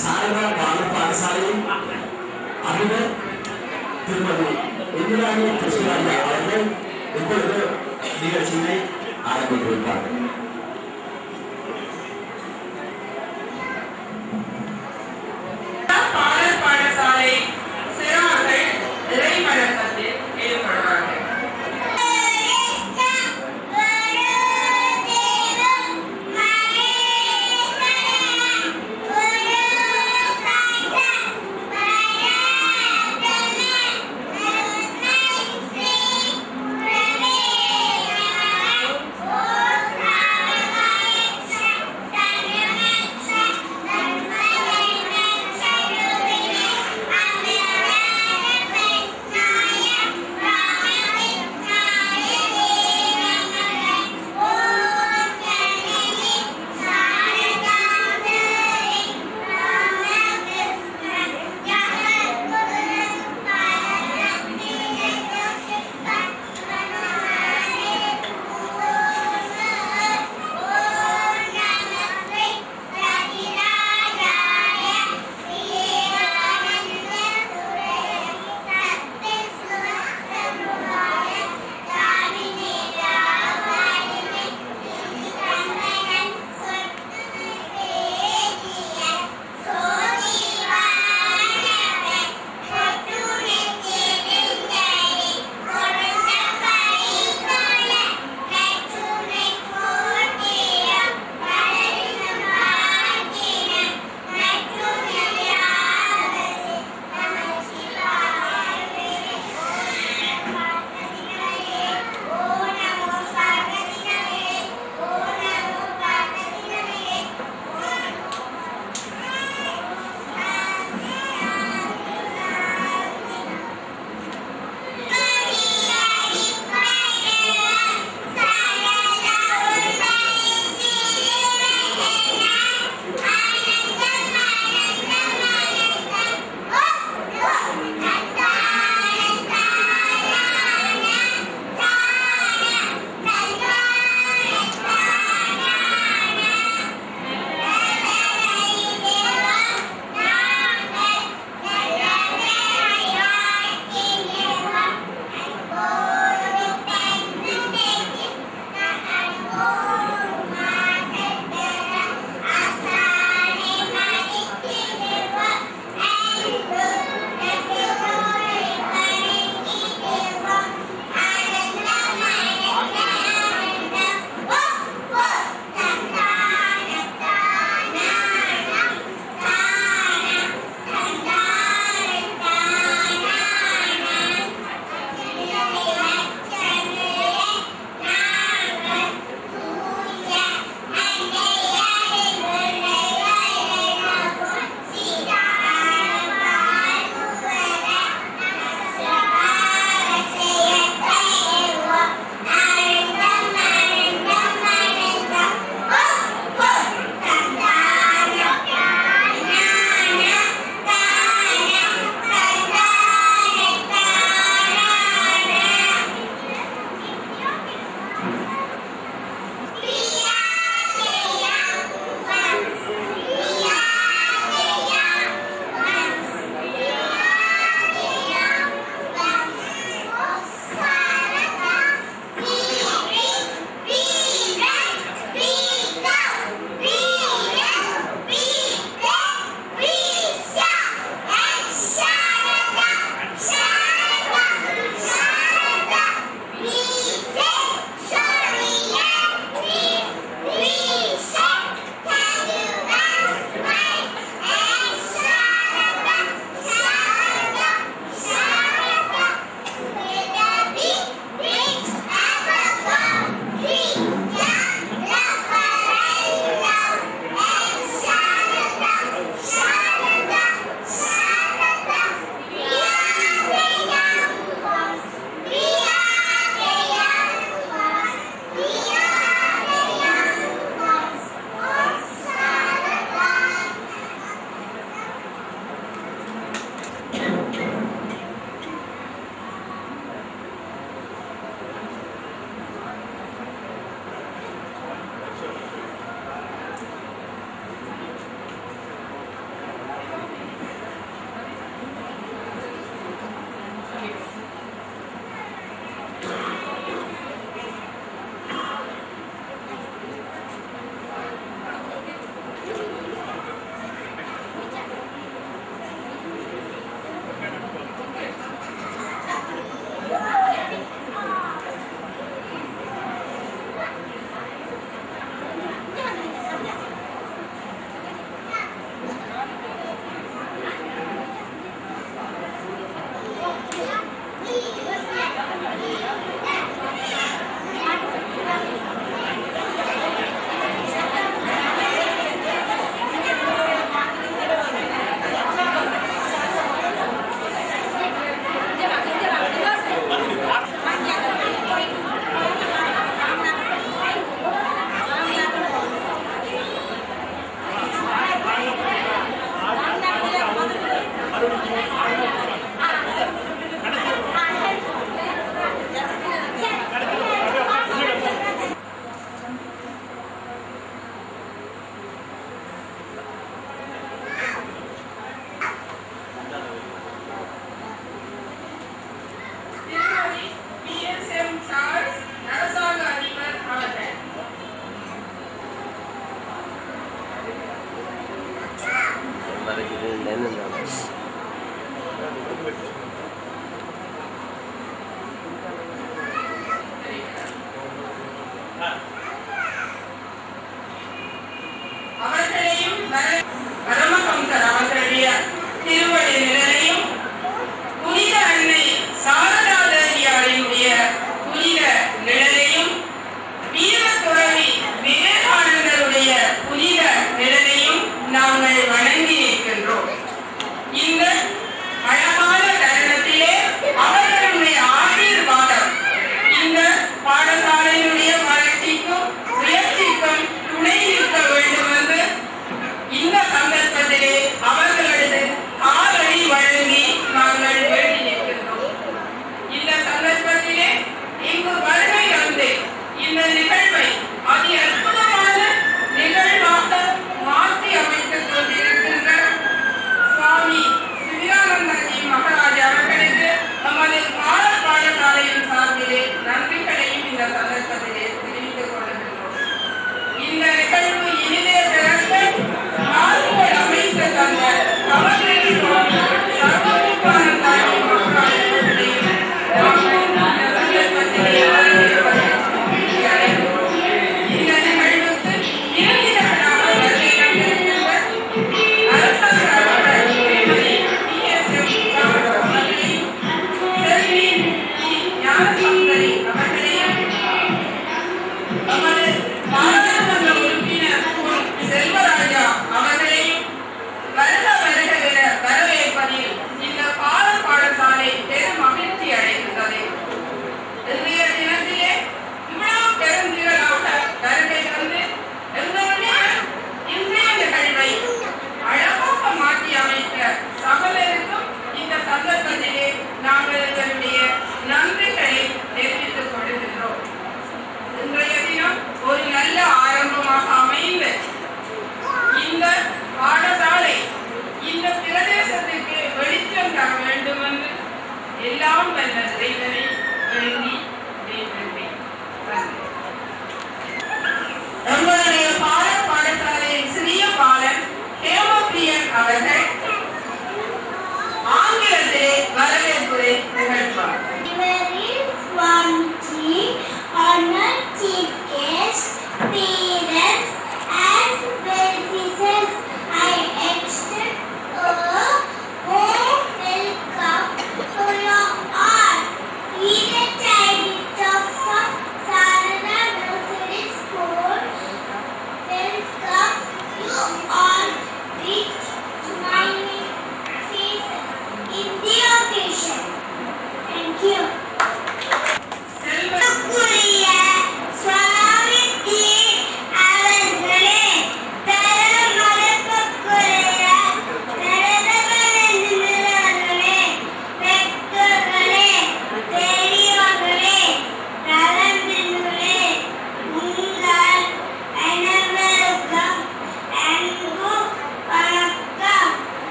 சாரதா பால பாடசாலையின் அதிபர் திருமதி இந்திராணி கிருஷ்ணராஜா அவர்கள் இப்பொழுது நிகழ்ச்சியை ஆரம்பித்து வைத்தார்கள். பாடல் பாடசாலை சிறார்கள் இறைவழக்கத்தில் ஈடுபடுவார்கள். Oh,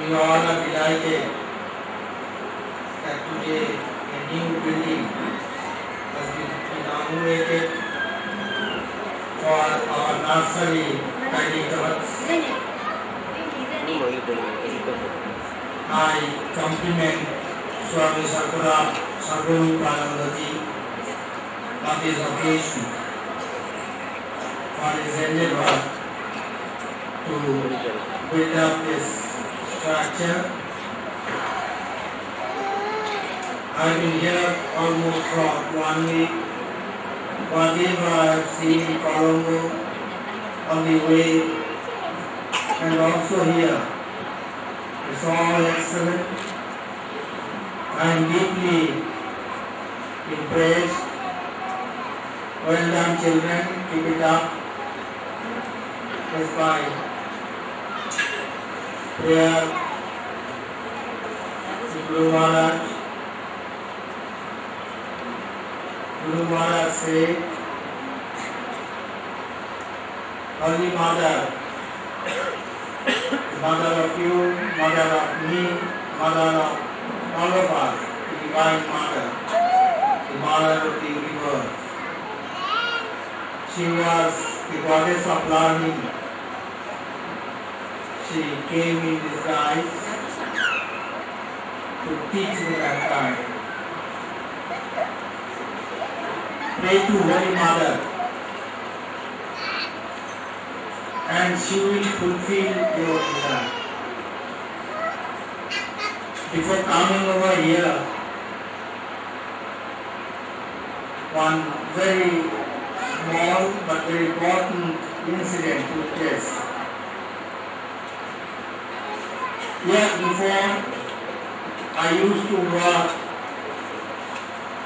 We all are delighted that today a new building has been inaugurated for our nursery educators. I compliment Swami Sakura Sarvarupanandaji on this occasion for his endeavor to build up this structure. I've been here almost for 1 week. Whatever I have seen in Colombo on the way and also here, it's all excellent. I am deeply impressed. Well done, children. Keep it up. Let's by prayer to Guru Maharaj. Guru Maharaj said, Holy Mother, Mother of you, Mother of me, Mother of all of us, the Divine Mother, the Mother of the universe. She was the goddess of learning. She came in disguise to teach mankind. Pray to Holy Mother and she will fulfill your desire. Before coming over here, one very small but very important incident took place. Years before, I used to work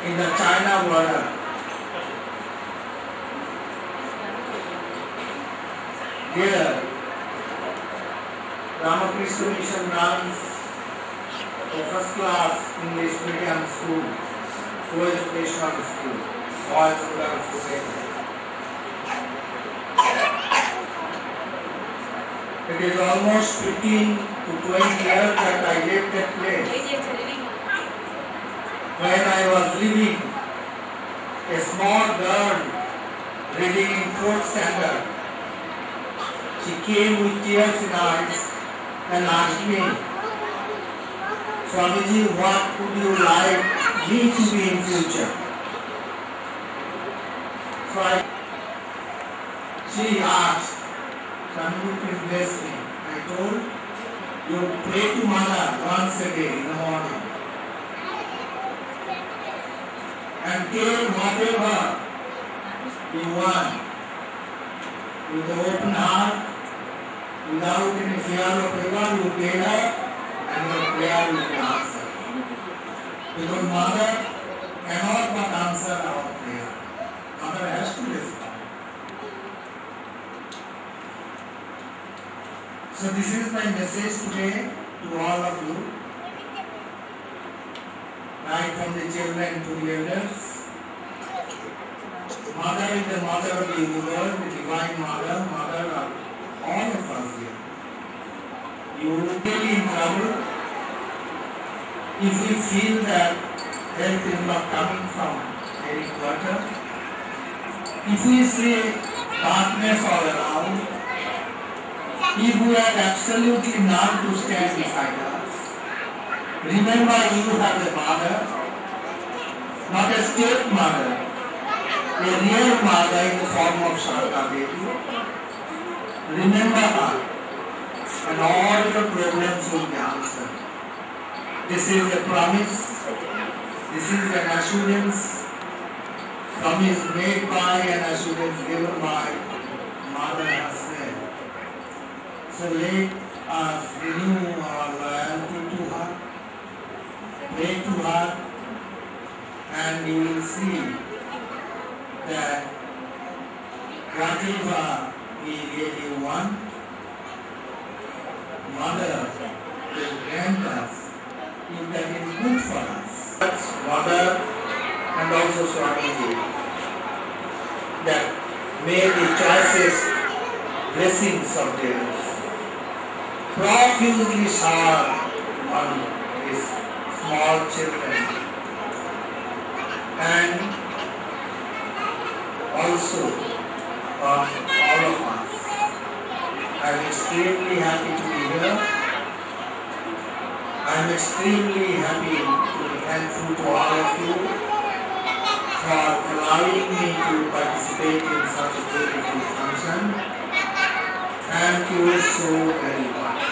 in the China border. Here, Ramakrishna Mission runs a first-class English medium school, co-educational school, all students together. It is almost 15 to 20 years that I left that place. When I was leaving, a small girl reading in 4th standard, she came with tears in her eyes and asked me, Swamiji, what would you like me to be in future? So she asked, Swamiji, please bless me. I told, you pray to Mother once a day in the morning and take whatever you want with an open heart, without any fear of everyone. You pray her and your prayer will be answered. Because Mother cannot but answer our prayer. Mother has to respond. So this is my message today to all of you, right from the children to the elders. Mother is the mother of the universe, the Divine Mother, Mother of all of us here. You will be in trouble if we feel that help is not coming from any quarter. If we see darkness all around, if we have absolutely none to stand beside us, remember you have a mother, not a state mother, a real mother in the form of Sharda Devi. Remember her, and all your problems will be answered. This is a promise, this is an assurance, promise made by and assurance given by Mother herself. So let us renew our loyalty to her, pray to her, and you will see that whatever we really want, Mother will grant us if that is good for us. Mother and also Swamiji, that may the choicest blessings of theirs profusely shower on his small children and also on all of us. I am extremely happy to be here. I am extremely happy to be thankful to all of you for allowing me to participate in such a beautiful function. Thank you so very much.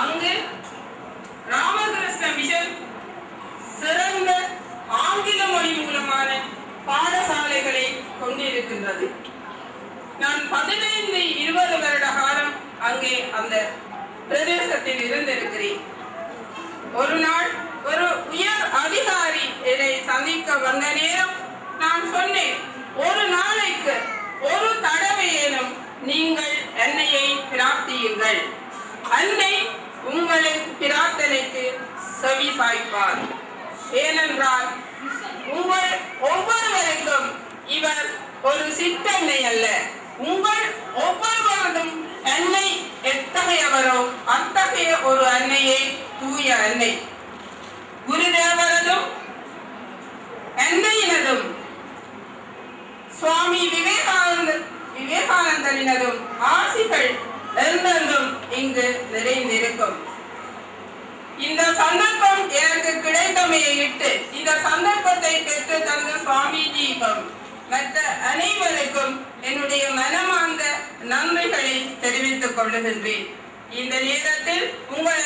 அங்கு ராமகிருஷ்ண மிஷன் சிறந்த ஆங்கில மொழி மூலமான பாடசாலைகளை கொண்டிருக்கின்றது. நான் 15-20 வருட காலம் அங்கே அந்த பிரதேசத்தில் இருந்திருக்கிறேன். ஒரு நாள் ஒரு உயர் அதிகாரி என்னை சந்திக்க வந்த நேரம் நான் சொன்னேன், ஒரு நாளைக்கு ஒரு தடவையேனும் நீங்கள் என்னையை பிரார்த்தியுங்கள். அன்னை உங்களின் பிரார்த்தனைக்கு செவி சாய்ப்பார். ஏனென்றால் உங்கள் ஒவ்வொருவருக்கும் இவர் ஒரு சிற்றன்னை அல்ல. உங்கள் ஒவ்வொருவரும் அன்னை எத்தகையவரோ அத்தகைய ஒரு அன்னையே தூய அன்னை. குருதேவரதும் அன்னையினதும் சுவாமி விவேகானந்தரினதும் ஆசிகள் என்றென்றும் இங்கு நிறைந்திருக்கும். இந்த சந்தர்ப்பம் எனக்கு கிடைத்தமையிட்டு இந்த சந்தர்ப்பத்தை பெற்று தந்த சுவாமிஜிக்கும் மற்ற அனைவருக்கும் என்னுடைய மனமார்ந்த நன்றிகளை தெரிவித்துக் கொள்ளுகின்றேன். இந்த நேரத்தில் உங்கள்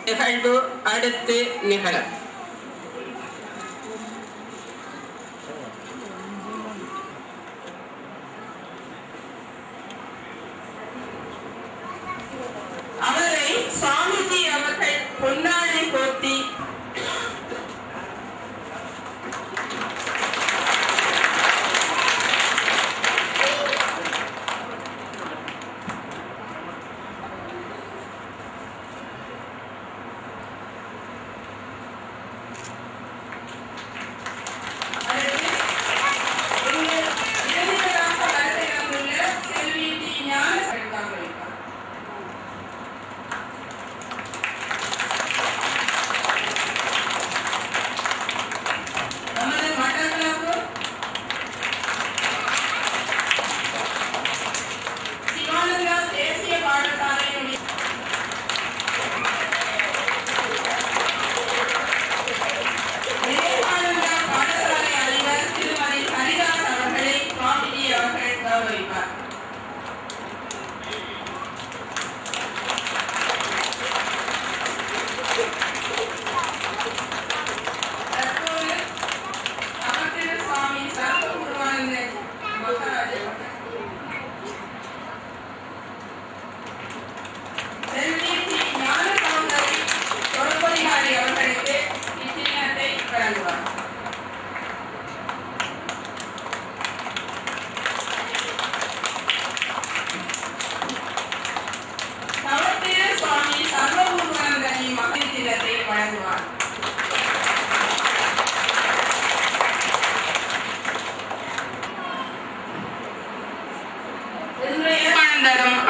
நிகழ்வு அடுத்து நிகழும். அவரை சுவாமிஜி அவர்கள் பொன்னாடை போர்த்தி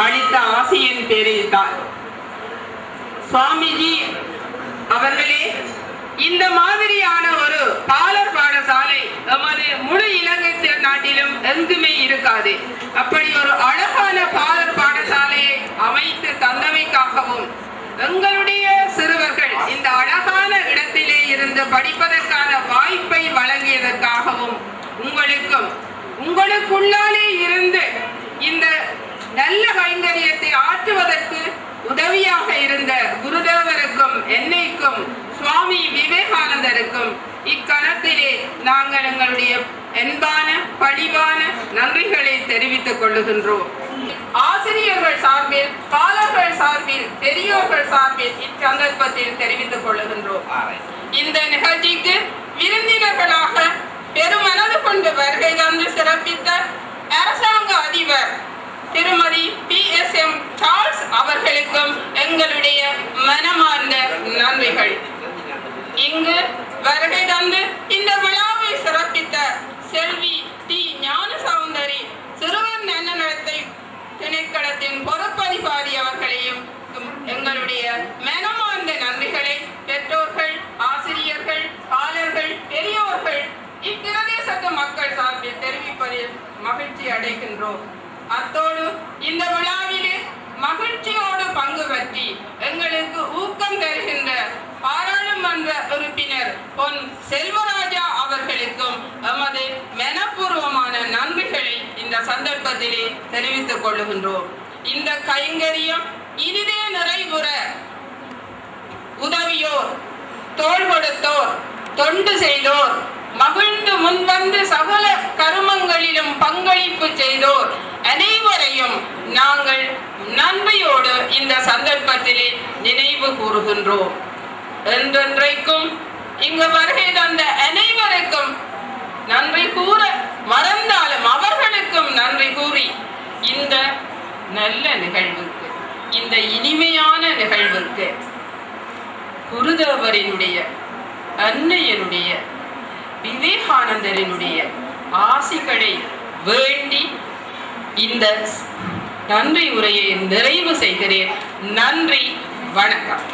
அளித்த ஆசையின் பேரில் தான் சுவாமிஜி அவர்களே இந்த மாதிரியான ஒரு பாலர் பாடசாலை நமது முழு இலங்கை நாட்டிலும் எங்குமே இருக்காது. அப்படி ஒரு அழகான பாலர் பாடசாலையை அமைத்து தந்தமைக்காகவும் எங்களுடைய சிறுவர்கள் இந்த அழகான இடத்திலே இருந்து படிப்பதற்கான வாய்ப்பை வழங்கியதற்காகவும் உங்களுக்கும் உங்களுக்குள்ளாலே இருந்து இந்த நல்ல கைங்கரியத்தை ஆற்றுவதற்கு உதவியாக இருந்த குருதேவருக்கும் என்னைக்கும் சுவாமி விவேகானந்தருக்கும் இக்கணத்திலே நாங்கள் எங்களுடைய அன்பான பணிவான நன்றிகளை தெரிவித்துக் கொள்ளுகின்றோம். ஆசிரியர்கள் சார்பில், பாலர்கள் சார்பில், பெரியோர்கள் சார்பில் இச்சந்தர்ப்பத்தில் தெரிவித்துக் கொள்ளுகின்றோம். இந்த நிகழ்ச்சிக்கு விருந்தினர்களாக பெருமனது கொண்டு வருகை தந்து சிறப்பித்த அரசாங்க அதிபர் திருமதி PSM சார்ல்ஸ் அவர்களுக்கும் எங்களுடைய மனமார்ந்த நன்றிகள். இங்கு வருகை தந்து இந்த விழாவை சிறப்பித்த செல்வி டி ஞான சௌந்தரி சிறுவர் நன்னடத்தை திணைக்களத்தின் பொறுப்பதிகாரி அவர்களையும் எங்களுடைய மனமார்ந்த நன்றிகளை பெற்றோர்கள், ஆசிரியர்கள், பாலர்கள், பெரியோர்கள் இப்பிரதேசத்து மக்கள் சார்பில் தெரிவிப்பதில் மகிழ்ச்சி அடைகின்றோம். அத்தோடு இந்த விழாவிலே மகிழ்ச்சியோடு பங்கு பற்றி எங்களுக்கு ஊக்கம் தருகின்ற பாராளுமன்ற உறுப்பினர் பொன் செல்வராஜா அவர்களுக்கும் எமது மனப்பூர்வமான நன்றிகளை இந்த சந்தர்ப்பத்திலே தெரிவித்துக் கொள்ளுகின்றோம். இந்த கைங்கரியம் இனிதே நிறைவுற உதவியோர், தோள் கொடுத்தோர், தொண்டு செய்தோர், மகிழ்ந்து முன்வந்து சகல கருமங்களிலும் பங்களிப்பு செய்தோர் அனைவரையும் நாங்கள் நன்றியோடு இந்த சந்தர்ப்பத்திலே நினைவு கூறுகின்றோம். என்றென்றைக்கும் இங்கு வருகை தந்த அனைவருக்கும் நன்றி கூற மறந்தாலும் அவர்களுக்கும் நன்றி கூறி இந்த நல்ல நிகழ்வுக்கு, இந்த இனிமையான நிகழ்வுக்கு குருதேவரினுடைய, அன்னையனுடைய, விவேகானந்தரினுடைய ஆசிகளை வேண்டி இந்த நன்றி உரையை நிறைவு செய்கிறேன். நன்றி, வணக்கம்.